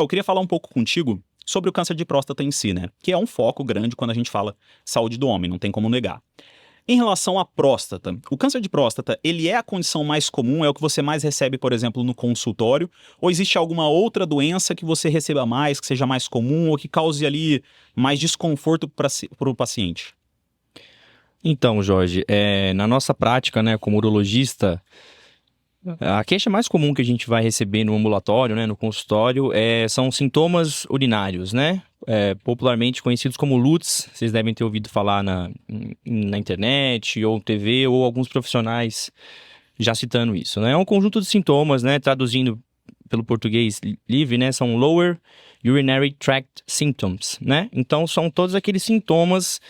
Eu queria falar um pouco contigo sobre o câncer de próstata em si, né? Que é um foco grande quando a gente fala saúde do homem, não tem como negar. Em relação à próstata, o câncer de próstata, ele é a condição mais comum, é o que você mais recebe, por exemplo, no consultório? Ou existe alguma outra doença que você receba mais, que seja mais comum ou que cause ali mais desconforto para o paciente? Então, Jorge, na nossa prática, né, como urologista, a queixa mais comum que a gente vai receber no ambulatório, né, no consultório, são sintomas urinários, né? Popularmente conhecidos como LUTS, vocês devem ter ouvido falar na internet, ou TV, ou alguns profissionais já citando isso, né? É um conjunto de sintomas, né, traduzindo pelo português livre, né, são Lower Urinary Tract Symptoms, né? Então, são todos aqueles sintomas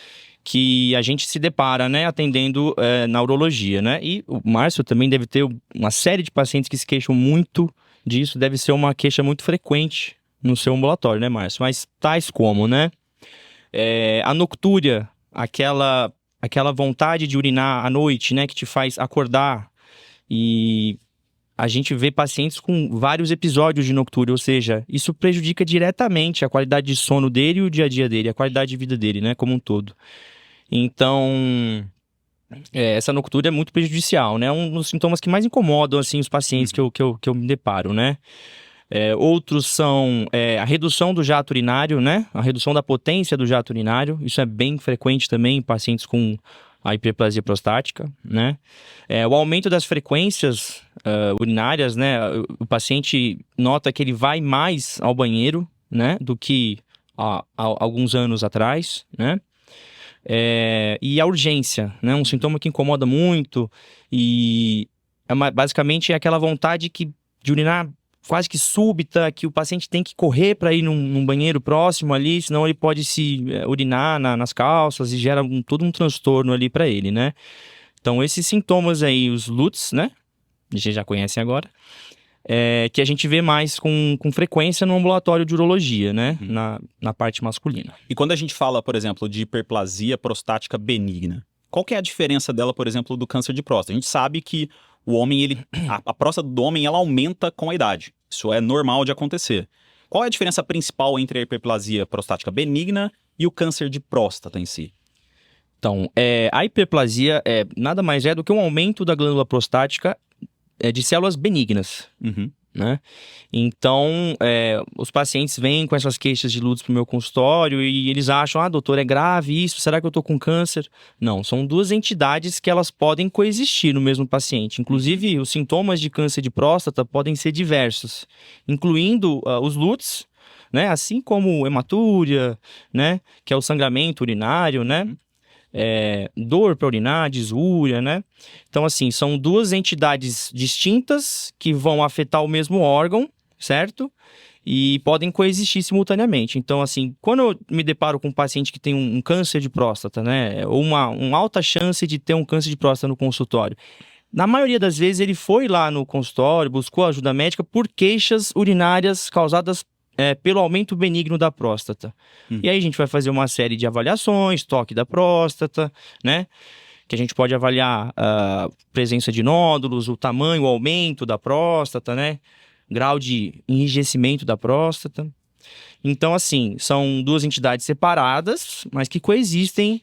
que a gente se depara, né, atendendo na urologia, né? E o Márcio também deve ter uma série de pacientes que se queixam muito disso, deve ser uma queixa muito frequente no seu ambulatório, né, Márcio? Mas tais como, né? A noctúria, aquela vontade de urinar à noite, né, que te faz acordar. E a gente vê pacientes com vários episódios de noctúria, ou seja, isso prejudica diretamente a qualidade de sono dele e o dia a dia dele, a qualidade de vida dele, né, como um todo. Então, essa noctúria é muito prejudicial, né? É um dos sintomas que mais incomodam, assim, os pacientes que eu me deparo, né? Outros são a redução do jato urinário, né? A redução da potência do jato urinário. Isso é bem frequente também em pacientes com a hiperplasia prostática, né? O aumento das frequências urinárias, né? O paciente nota que ele vai mais ao banheiro, né? Do que há alguns anos atrás, né? E a urgência, né? Um sintoma que incomoda muito e basicamente é aquela vontade de urinar quase que súbita, que o paciente tem que correr para ir num banheiro próximo ali, senão ele pode se urinar nas calças e gera todo um transtorno ali para ele, né? Então esses sintomas aí, os LUTS, né? A gente já conhece agora. Que a gente vê mais com frequência no ambulatório de urologia, né? Na parte masculina. E quando a gente fala, por exemplo, de hiperplasia prostática benigna, qual que é a diferença dela, por exemplo, do câncer de próstata? A gente sabe que o homem, a próstata do homem, ela aumenta com a idade. Isso é normal de acontecer. Qual é a diferença principal entre a hiperplasia prostática benigna e o câncer de próstata em si? Então, a hiperplasia nada mais é do que um aumento da glândula prostática de células benignas, né? Então, os pacientes vêm com essas queixas de LUTS para o meu consultório e eles acham, doutor, é grave isso? Será que eu estou com câncer? Não, são duas entidades que elas podem coexistir no mesmo paciente. Inclusive, os sintomas de câncer de próstata podem ser diversos, incluindo os LUTS, né? Assim como hematúria, né? Que é o sangramento urinário, né? Dor para urinar, disúria, né? Então, assim, são duas entidades distintas que vão afetar o mesmo órgão, certo? E podem coexistir simultaneamente. Então, assim, quando eu me deparo com um paciente que tem um câncer de próstata, né? Ou uma alta chance de ter um câncer de próstata no consultório. Na maioria das vezes, ele foi lá no consultório, buscou ajuda médica por queixas urinárias causadas pelo aumento benigno da próstata. E aí a gente vai fazer uma série de avaliações, toque da próstata, né? Que a gente pode avaliar a presença de nódulos, o tamanho, o aumento da próstata, né? Grau de enrijecimento da próstata. Então, assim, são duas entidades separadas, mas que coexistem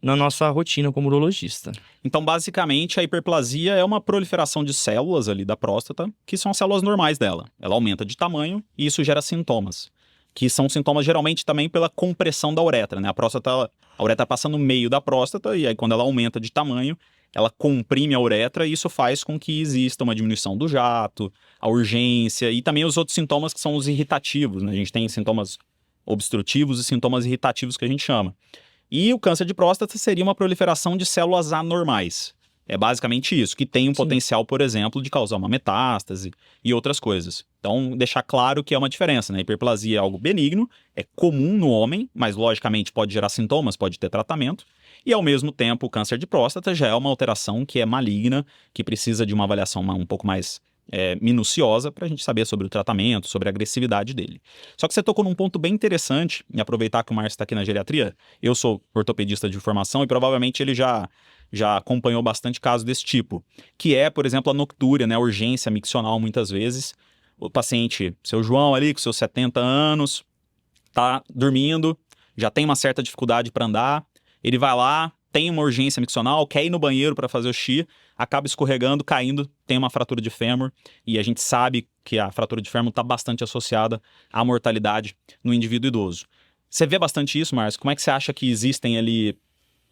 na nossa rotina como urologista. Então, basicamente, a hiperplasia é uma proliferação de células ali da próstata, que são as células normais dela. Ela aumenta de tamanho e isso gera sintomas, que são sintomas geralmente também pela compressão da uretra, né? A uretra passa no meio da próstata e aí quando ela aumenta de tamanho, ela comprime a uretra e isso faz com que exista uma diminuição do jato, a urgência e também os outros sintomas que são os irritativos, né? A gente tem sintomas obstrutivos e sintomas irritativos que a gente chama. E o câncer de próstata seria uma proliferação de células anormais. É basicamente isso, que tem um potencial, por exemplo, de causar uma metástase e outras coisas. Então, deixar claro que é uma diferença, né? A hiperplasia é algo benigno, é comum no homem, mas logicamente pode gerar sintomas, pode ter tratamento. E ao mesmo tempo, o câncer de próstata já é uma alteração que é maligna, que precisa de uma avaliação um pouco mais minuciosa para a gente saber sobre o tratamento, sobre a agressividade dele. Só que você tocou num ponto bem interessante, e aproveitar que o Márcio está aqui na geriatria, eu sou ortopedista de formação e provavelmente ele já acompanhou bastante casos desse tipo, que é, por exemplo, a noctúria, né, a urgência miccional muitas vezes. o paciente, seu João ali, com seus 70 anos, tá dormindo, já tem uma certa dificuldade para andar, ele vai lá, tem uma urgência miccional, quer ir no banheiro para fazer o xixi, acaba escorregando, caindo, tem uma fratura de fêmur, e a gente sabe que a fratura de fêmur está bastante associada à mortalidade no indivíduo idoso. Você vê bastante isso, Márcio? Como é que você acha que existem ali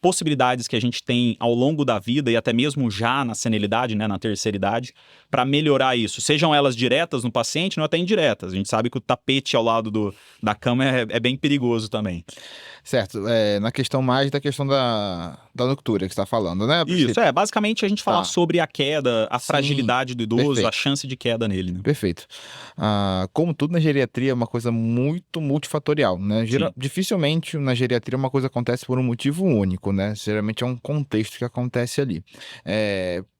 possibilidades que a gente tem ao longo da vida e até mesmo já na senilidade, né, na terceira idade, para melhorar isso? Sejam elas diretas no paciente ou até indiretas. A gente sabe que o tapete ao lado da cama é bem perigoso também. Certo, na questão mais da questão da noctúria que você está falando, né? Isso, basicamente a gente falar sobre a queda, a fragilidade do idoso, perfeito. a chance de queda nele, né? Perfeito. Como tudo na geriatria é uma coisa muito multifatorial, né? Dificilmente na geriatria uma coisa acontece por um motivo único, né? Geralmente é um contexto que acontece ali.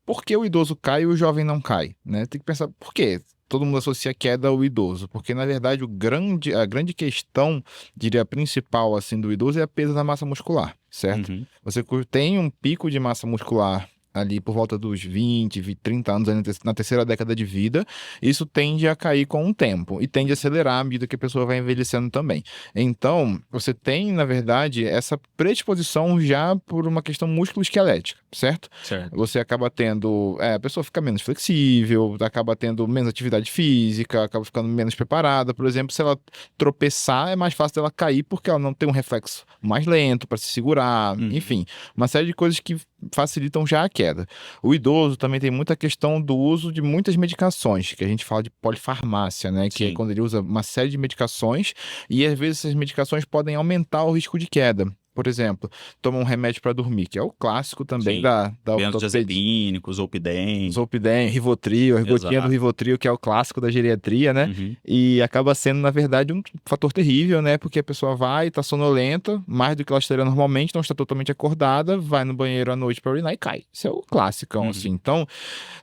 Por que o idoso cai e o jovem não cai, né? Tem que pensar, por quê? Todo mundo associa a queda ao idoso, porque na verdade a grande questão, diria principal assim do idoso é a perda da massa muscular, certo? Uhum. Você tem um pico de massa muscular ali por volta dos 20, 30 anos, na terceira década de vida, isso tende a cair com o tempo e tende a acelerar à medida que a pessoa vai envelhecendo também. Então, você tem, na verdade, essa predisposição já por uma questão músculo-esquelética, certo? Você acaba tendo, a pessoa fica menos flexível, acaba tendo menos atividade física, acaba ficando menos preparada. Por exemplo, se ela tropeçar, é mais fácil dela cair porque ela não tem um reflexo mais lento para se segurar, enfim, uma série de coisas que facilitam já a queda. O idoso também tem muita questão do uso de muitas medicações, que a gente fala de polifarmácia, né? Que é quando ele usa uma série de medicações e às vezes essas medicações podem aumentar o risco de queda. Por exemplo, toma um remédio para dormir, que é o clássico também da benzodiazepínicos, Zolpidem, Rivotril, a gotinha do Rivotril, que é o clássico da geriatria, né? E acaba sendo, na verdade, um fator terrível, né? Porque a pessoa vai, tá sonolenta, mais do que ela estaria normalmente, não está totalmente acordada, vai no banheiro à noite para urinar e cai. Isso é o clássico, assim. Então,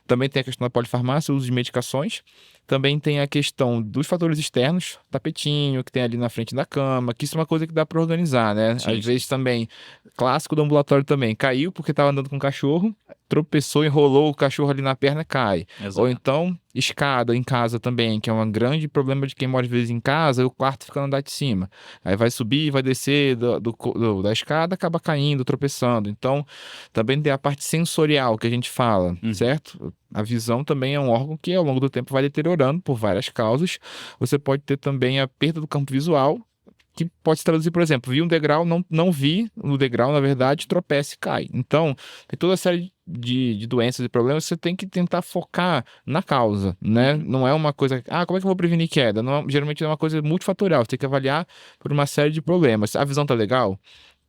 também tem a questão da polifarmácia, o uso de medicações. Também tem a questão dos fatores externos, tapetinho que tem ali na frente da cama, que isso é uma coisa que dá para organizar, né? Às vezes também, clássico do ambulatório também, caiu porque estava andando com o cachorro, tropeçou, enrolou o cachorro ali na perna, cai. Exato. Ou então, escada em casa também, que é um grande problema de quem mora às vezes em casa, e o quarto fica no andar de cima. Aí vai subir, vai descer da escada, acaba caindo, tropeçando. Então, também tem a parte sensorial que a gente fala, certo? A visão também é um órgão que ao longo do tempo vai deteriorando por várias causas. Você pode ter também a perda do campo visual, que pode se traduzir, por exemplo, vi um degrau, não vi no degrau, na verdade, tropeça e cai. Então, tem toda a série de doenças e problemas, você tem que tentar focar na causa, né? Não é uma coisa, como é que eu vou prevenir queda? Geralmente é uma coisa multifatorial, você tem que avaliar por uma série de problemas. A visão tá legal?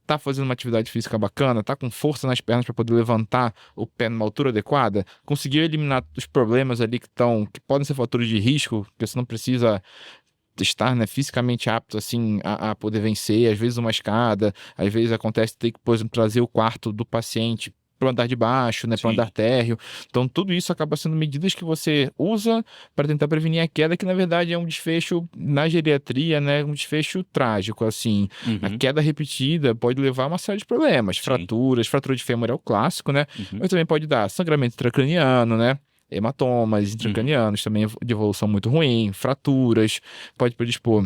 Tá fazendo uma atividade física bacana, tá com força nas pernas para poder levantar o pé numa altura adequada, conseguiu eliminar os problemas ali que podem ser fatores de risco, que você não precisa estar, né, fisicamente apto assim a poder vencer, às vezes uma escada, às vezes acontece ter que, por exemplo, trazer o quarto do paciente para o andar de baixo, né, para o andar térreo. Então, tudo isso acaba sendo medidas que você usa para tentar prevenir a queda, que na verdade é um desfecho na geriatria, né, um desfecho trágico, assim. A queda repetida pode levar a uma série de problemas, fratura de fêmur é o clássico, né, mas também pode dar sangramento intracraniano, né, hematomas intracranianos também de evolução muito ruim, fraturas, pode predispor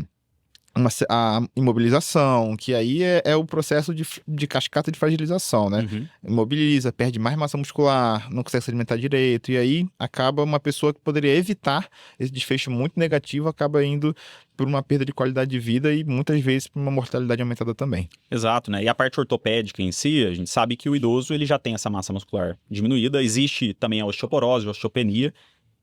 a imobilização, que aí é o processo de cascata de fragilização, né? Imobiliza, perde mais massa muscular, não consegue se alimentar direito, e aí acaba uma pessoa que poderia evitar esse desfecho muito negativo, acaba indo por uma perda de qualidade de vida e muitas vezes por uma mortalidade aumentada também. Exato, né? E a parte ortopédica em si, a gente sabe que o idoso ele já tem essa massa muscular diminuída, existe também a osteoporose, a osteopenia,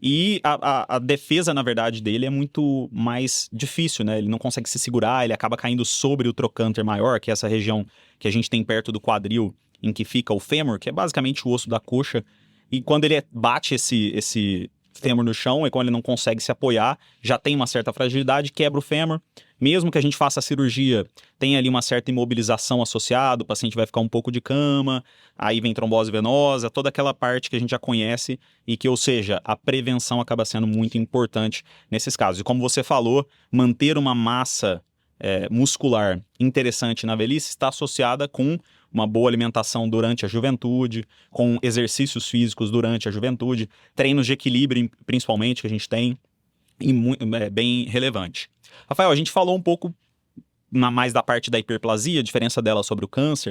e a defesa, na verdade, dele é muito mais difícil, né? Ele não consegue se segurar, ele acaba caindo sobre o trocânter maior, que é essa região que a gente tem perto do quadril, em que fica o fêmur, que é basicamente o osso da coxa. E quando ele bate esse fêmur no chão, é quando ele não consegue se apoiar, já tem uma certa fragilidade, quebra o fêmur. Mesmo que a gente faça a cirurgia, tem ali uma certa imobilização associada, o paciente vai ficar um pouco de cama, aí vem trombose venosa, toda aquela parte que a gente já conhece e que, ou seja, a prevenção acaba sendo muito importante nesses casos. E como você falou, manter uma massa muscular interessante na velhice está associada com uma boa alimentação durante a juventude, com exercícios físicos durante a juventude, treinos de equilíbrio principalmente que a gente tem. e bem relevante. Rafael, a gente falou um pouco mais da parte da hiperplasia, a diferença dela sobre o câncer.